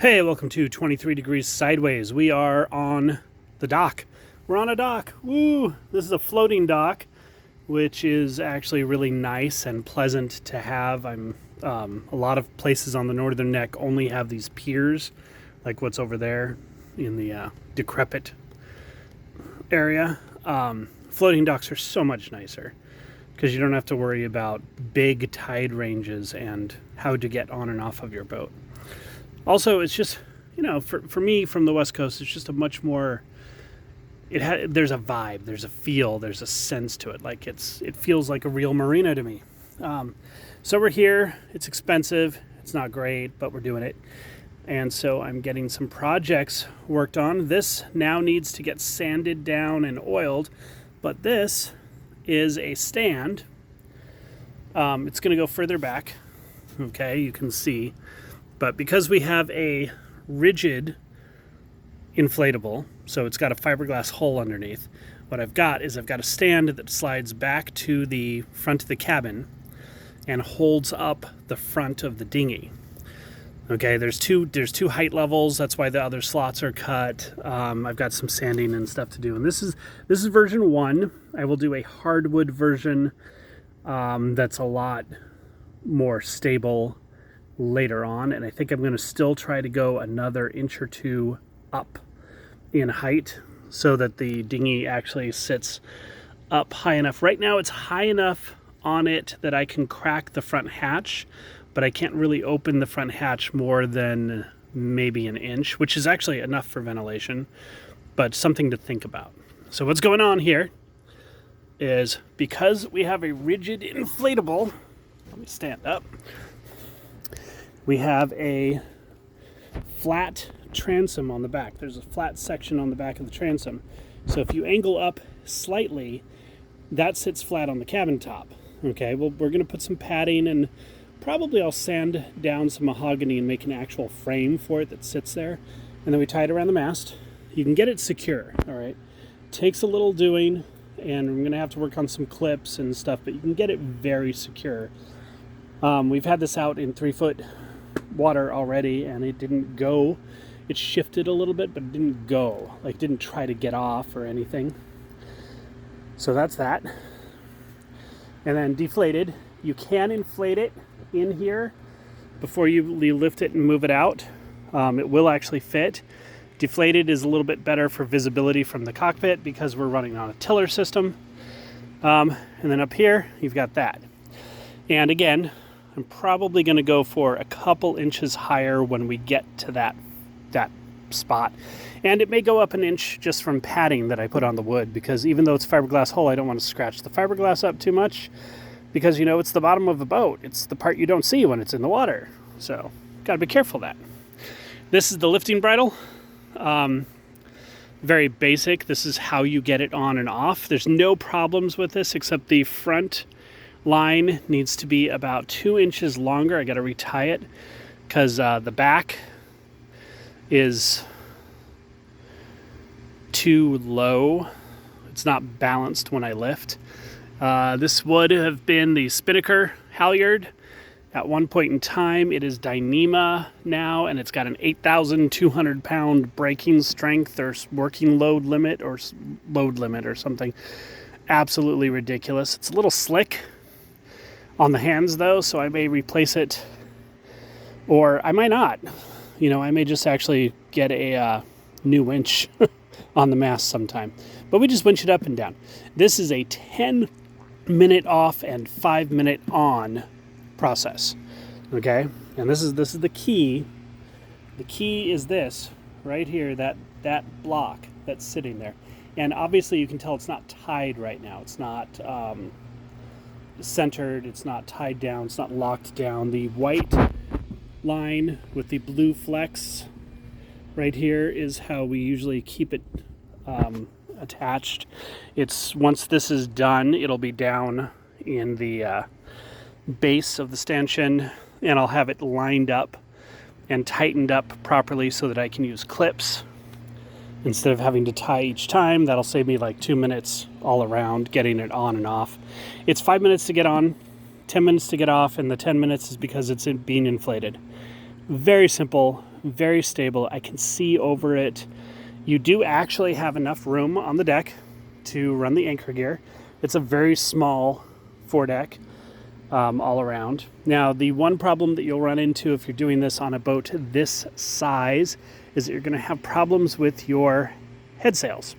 Hey, welcome to 23 Degrees Sideways. We are on the dock. We're on a dock. Woo! This is a floating dock, which is actually really nice and pleasant to have. A lot of places on the northern neck only have these piers, like what's over there in the decrepit area. Floating docks are so much nicer because you don't have to worry about big tide ranges and how to get on and off of your boat. Also, it's just, for me from the West Coast, it's just a much more, there's a vibe, there's a feel, there's a sense to it. Like it feels like a real marina to me. So we're here, it's expensive, it's not great, but we're doing it. And so I'm getting some projects worked on. This now needs to get sanded down and oiled, but this is a stand. It's gonna go further back, okay, you can see. But because we have a rigid inflatable, so it's got a fiberglass hull underneath, what I've got is I've got a stand that slides back to the front of the cabin and holds up the front of the dinghy. Okay, there's two height levels. That's why the other slots are cut. I've got some sanding and stuff to do, and this is version 1. I will do a hardwood version that's a lot more stable later on, and I think I'm going to still try to go another inch or two up in height so that the dinghy actually sits up high enough. Right now it's high enough on it that I can crack the front hatch, but I can't really open the front hatch more than maybe an inch, which is actually enough for ventilation, but something to think about. So what's going on here is, because we have a rigid inflatable, let me stand up, we have a flat transom on the back. There's a flat section on the back of the transom. So if you angle up slightly, that sits flat on the cabin top. Okay, well, we're gonna put some padding, and probably I'll sand down some mahogany and make an actual frame for it that sits there. And then we tie it around the mast. You can get it secure, all right? Takes a little doing, and I'm gonna have to work on some clips and stuff, but you can get it very secure. We've had this out in 3-foot water already, and it didn't go. It shifted a little bit, but it didn't go. Like, didn't try to get off or anything. So that's that. And then deflated. You can inflate it in here before you lift it and move it out. It will actually fit. Deflated is a little bit better for visibility from the cockpit because we're running on a tiller system. And then up here, you've got that. And again, I'm probably going to go for a couple inches higher when we get to that spot. And it may go up an inch just from padding that I put on the wood, because even though it's fiberglass hull, I don't want to scratch the fiberglass up too much, because, it's the bottom of the boat. It's the part you don't see when it's in the water. So, got to be careful of that. This is the lifting bridle. Very basic. This is how you get it on and off. There's no problems with this except the front line needs to be about 2 inches longer. I got to retie it because the back is too low. It's not balanced when I lift. This would have been the Spinnaker halyard at one point in time. It is Dyneema now, and it's got an 8,200 pound braking strength or working load limit or something absolutely ridiculous. It's a little slick on the hands though, so I may replace it, or I might not. I may just actually get a new winch on the mast sometime. But we just winch it up and down. This is a 10-minute off and 5-minute on process. Okay? And this is the key. The key is this right here, that block that's sitting there. And obviously you can tell it's not tied right now. It's not centered, it's not tied down, it's not locked down. The white line with the blue flex right here is how we usually keep it attached. It's, once this is done, it'll be down in the base of the stanchion, and I'll have it lined up and tightened up properly so that I can use clips instead of having to tie each time. That'll save me like 2 minutes all around getting it on and off. It's 5 minutes to get on, 10 minutes to get off, and the 10 minutes is because it's being inflated. Very simple, very stable. I can see over it. You do actually have enough room on the deck to run the anchor gear. It's a very small foredeck all around. Now, the one problem that you'll run into if you're doing this on a boat this size is that you're going to have problems with your head sails.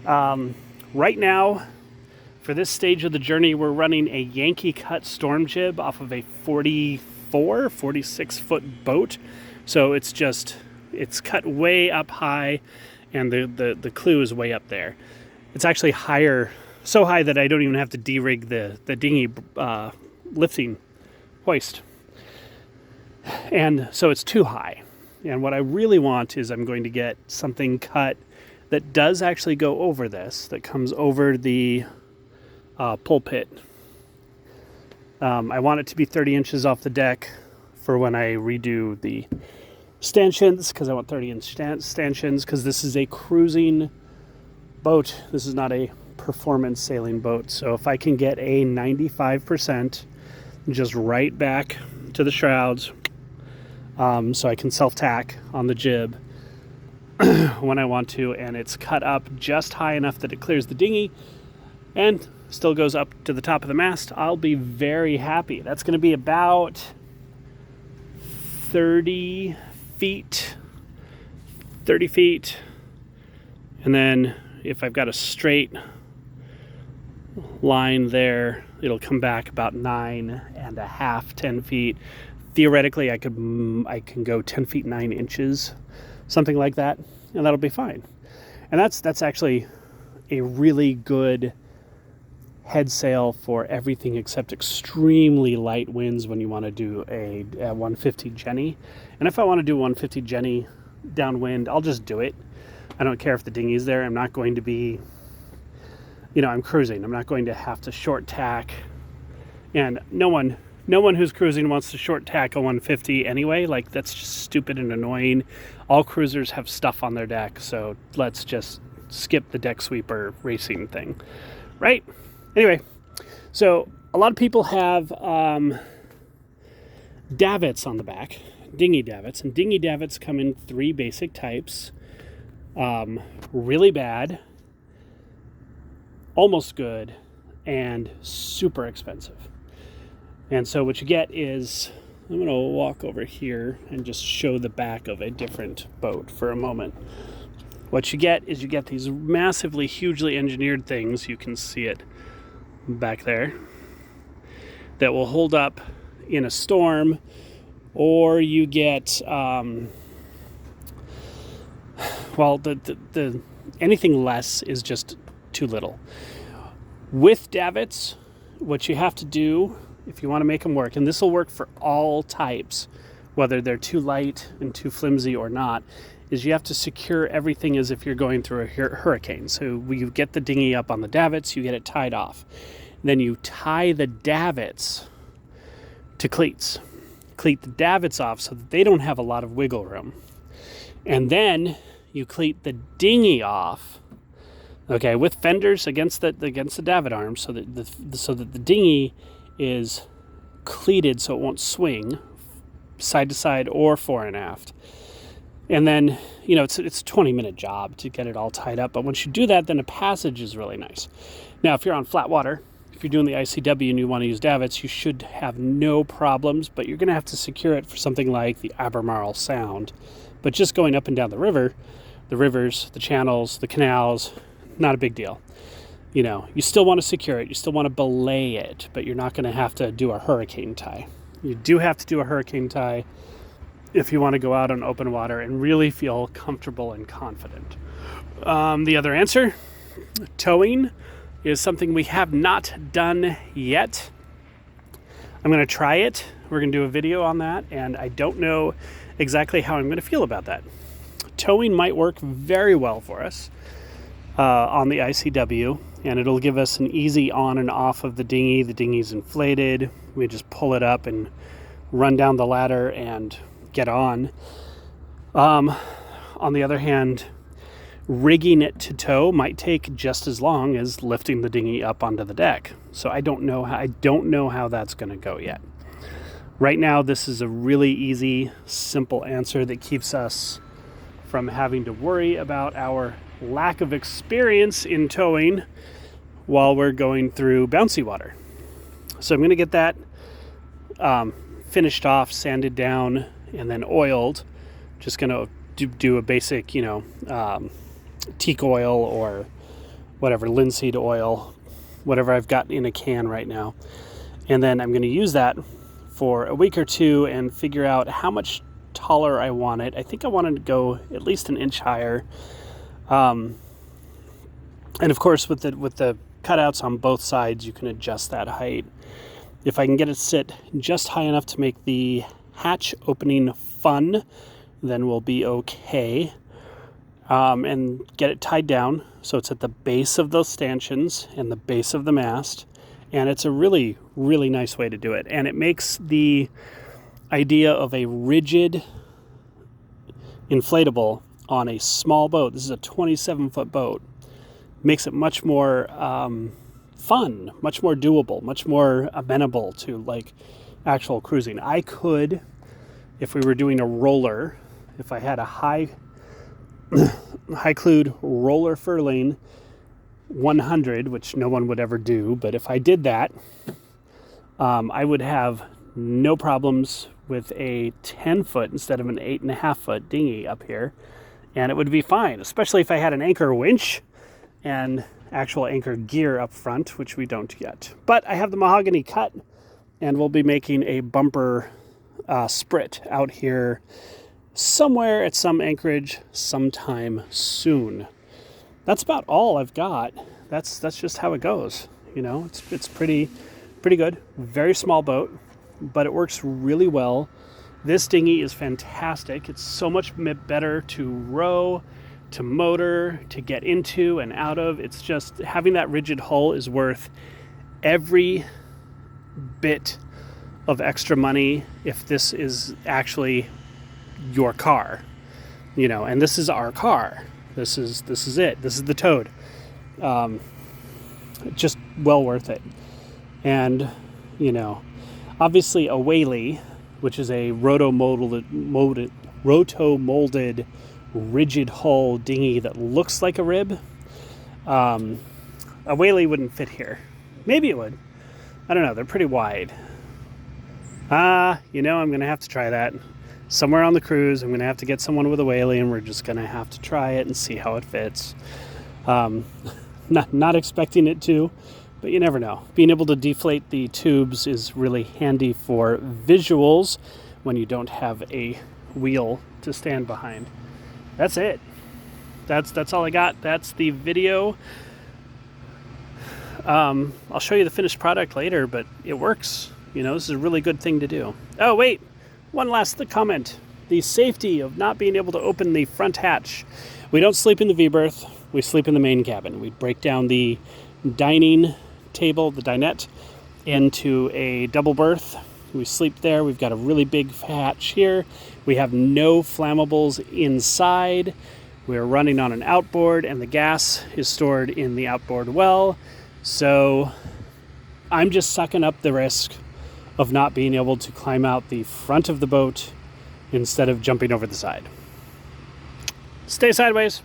Right now, for this stage of the journey, we're running a Yankee cut storm jib off of a 46 foot boat. So it's cut way up high, and the clew is way up there. It's actually higher, so high that I don't even have to de-rig the dinghy lifting hoist. And so it's too high. And what I really want is I'm going to get something cut that does actually go over this, that comes over the pulpit. I want it to be 30 inches off the deck for when I redo the stanchions, because I want 30-inch stanchions, because this is a cruising boat. This is not a performance sailing boat. So if I can get a 95% just right back to the shrouds, so I can self-tack on the jib when I want to, and it's cut up just high enough that it clears the dinghy and still goes up to the top of the mast, I'll be very happy. That's going to be about 30 feet. And then if I've got a straight line there, it'll come back about 9.5, 10 feet. Theoretically, I can go 10 feet 9 inches, something like that, and that'll be fine. And that's actually a really good head sail for everything except extremely light winds when you want to do a 150 Jenny. And if I want to do 150 Jenny downwind, I'll just do it. I don't care if the dinghy's there. I'm not going to be, I'm cruising. I'm not going to have to short tack. And no one who's cruising wants to short tack a 150 anyway. Like, that's just stupid and annoying. All cruisers have stuff on their deck, so let's just skip the deck sweeper racing thing, right? Anyway, so a lot of people have davits on the back, dinghy davits, and dinghy davits come in 3 basic types. Really bad, almost good, and super expensive. And so what you get is, I'm going to walk over here and just show the back of a different boat for a moment. What you get is you get these massively, hugely engineered things, you can see it back there, that will hold up in a storm, or you get, the anything less is just too little. With davits, what you have to do, if you want to make them work, and this will work for all types, whether they're too light and too flimsy or not, is you have to secure everything as if you're going through a hurricane. So you get the dinghy up on the davits, you get it tied off. Then you tie the davits to cleats. Cleat the davits off so that they don't have a lot of wiggle room. And then you cleat the dinghy off, okay, with fenders against the davit arms, so that the dinghy is cleated so it won't swing side to side or fore and aft. And then, it's a 20-minute job to get it all tied up. But once you do that, then a passage is really nice. Now, if you're on flat water, if you're doing the ICW and you want to use davits, you should have no problems, but you're going to have to secure it for something like the Albemarle Sound. But just going up and down the river, the rivers, the channels, the canals, not a big deal. You still want to secure it, you still want to belay it, but you're not going to have to do a hurricane tie. You do have to do a hurricane tie if you want to go out on open water and really feel comfortable and confident. The other answer, towing, is something we have not done yet. I'm going to try it. We're going to do a video on that, and I don't know exactly how I'm going to feel about that. Towing might work very well for us on the ICW, and it'll give us an easy on and off of the dinghy. The dinghy's inflated. We just pull it up and run down the ladder and get on. On the other hand, rigging it to tow might take just as long as lifting the dinghy up onto the deck. So I don't know how that's going to go yet. Right now, this is a really easy, simple answer that keeps us from having to worry about our lack of experience in towing while we're going through bouncy water. So I'm going to get that finished off, sanded down, and then oiled. Just going to do a basic, teak oil or whatever, linseed oil, whatever I've got in a can right now. And then I'm going to use that for a week or two and figure out how much taller I want it. I think I want it to go at least an inch higher. And of course, with the cutouts on both sides, you can adjust that height. If I can get it sit just high enough to make the hatch opening fun, then we'll be okay. And get it tied down so it's at the base of those stanchions and the base of the mast. And it's a really, really nice way to do it. And it makes the idea of a rigid inflatable on a small boat, this is a 27-foot boat, makes it much more fun, much more doable, much more amenable to like actual cruising. I could, if we were doing a roller, if I had a high clued roller furling 100, which no one would ever do, but if I did that, I would have no problems with a 10-foot instead of an 8.5-foot dinghy up here, and it would be fine, especially if I had an anchor winch and actual anchor gear up front, which we don't yet. But I have the mahogany cut, and we'll be making a bumper sprit out here somewhere at some anchorage sometime soon. That's about all I've got. That's just how it goes. It's pretty good. Very small boat, but it works really well. This dinghy is fantastic. It's so much better to row, to motor, to get into and out of. It's just having that rigid hull is worth every bit of extra money if this is actually your car, and this is our car. This is it. This is the Toad. Just well worth it. And, obviously a whaley, which is a roto-molded rigid hull dinghy that looks like a rib. A whaley wouldn't fit here. Maybe it would. I don't know. They're pretty wide. I'm going to have to try that. Somewhere on the cruise, I'm going to have to get someone with a whaley, and we're just going to have to try it and see how it fits. Not expecting it to, but you never know. Being able to deflate the tubes is really handy for visuals when you don't have a wheel to stand behind. That's it. That's all I got. That's the video. I'll show you the finished product later, but it works. This is a really good thing to do. Oh, wait. One last comment. The safety of not being able to open the front hatch. We don't sleep in the V-berth. We sleep in the main cabin. We break down the dining table, the dinette, into a double berth. We sleep there. We've got a really big hatch here. We have no flammables inside. We're running on an outboard, and the gas is stored in the outboard well. So I'm just sucking up the risk of not being able to climb out the front of the boat instead of jumping over the side. Stay sideways.